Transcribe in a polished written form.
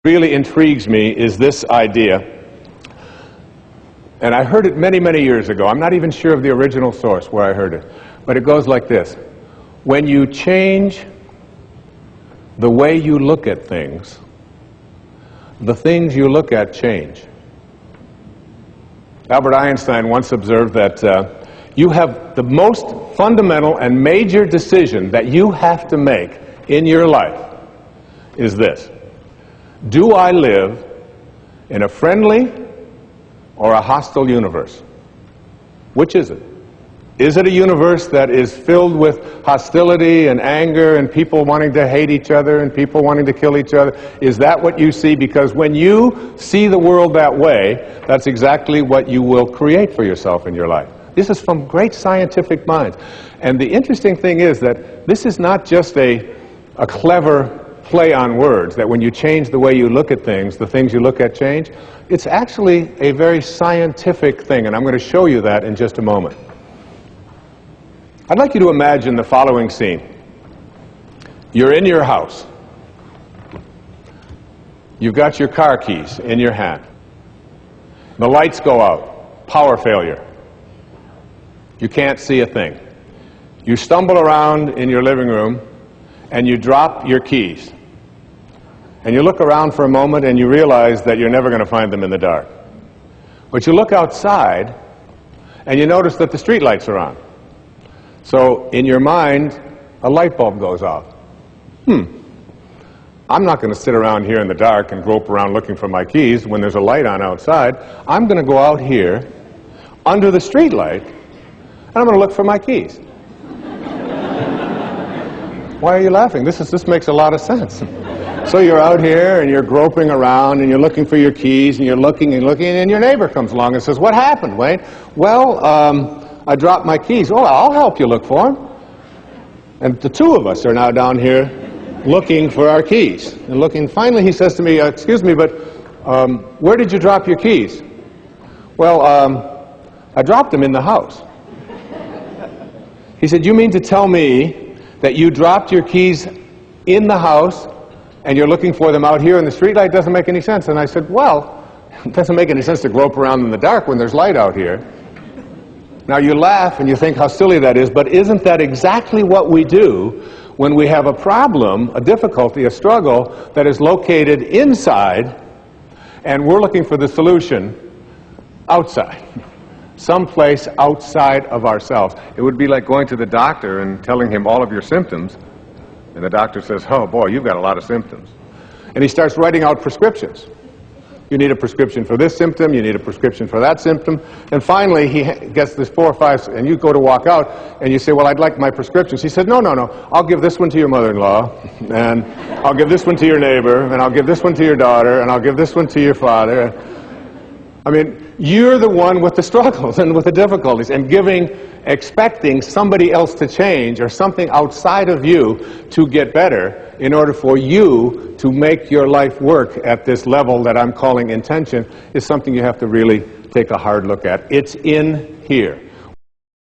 really intrigues me is this idea, and I heard it many, many years ago. I'm not even sure of the original source where I heard it, but it goes like this. When you change the way you look at things, the things you look at change. Albert Einstein once observed that you have the most fundamental and major decision that you have to make in your life is this. Do I live in a friendly or a hostile universe? Which is it? Is it a universe that is filled with hostility and anger and people wanting to hate each other and people wanting to kill each other? Is that what you see? Because when you see the world that way, that's exactly what you will create for yourself in your life. This is from great scientific minds. And the interesting thing is that this is not just a clever play on words, that when you change the way you look at things, the things you look at change. It's actually a very scientific thing, and I'm going to show you that in just a moment. I'd like you to imagine the following scene. You're in your house. You've got your car keys in your hand. The lights go out. Power failure. You can't see a thing. You stumble around in your living room and you drop your keys. And you look around for a moment and you realize that you're never going to find them in the dark. But you look outside and you notice that the street lights are on. So in your mind, a light bulb goes off. I'm not going to sit around here in the dark and grope around looking for my keys when there's a light on outside. I'm going to go out here under the street light and I'm going to look for my keys. Why are you laughing? This makes a lot of sense. So you're out here and you're groping around and you're looking for your keys and you're looking and looking, and your neighbor comes along and says, "What happened, Wayne?" "Well, I dropped my keys." "Oh, I'll help you look for them." And the two of us are now down here looking for our keys. And looking, finally he says to me, "Excuse me, but where did you drop your keys?" "Well, I dropped them in the house." He said, "You mean to tell me that you dropped your keys in the house and you're looking for them out here in the streetlight? Doesn't make any sense." And I said, "Well, it doesn't make any sense to grope around in the dark when there's light out here." Now you laugh and you think how silly that is, but isn't that exactly what we do when we have a problem, a difficulty, a struggle that is located inside and we're looking for the solution outside? Someplace outside of ourselves. It would be like going to the doctor and telling him all of your symptoms, and the doctor says, "Oh boy, you've got a lot of symptoms." And he starts writing out prescriptions. You need a prescription for this symptom, you need a prescription for that symptom, and finally he gets this 4 or 5, and you go to walk out, and you say, "Well, I'd like my prescriptions." He said, no, I'll give this one to your mother-in-law, and I'll give this one to your neighbor, and I'll give this one to your daughter, and I'll give this one to your father." I mean, you're the one with the struggles and with the difficulties, and expecting somebody else to change or something outside of you to get better in order for you to make your life work at this level that I'm calling intention is something you have to really take a hard look at. It's in here.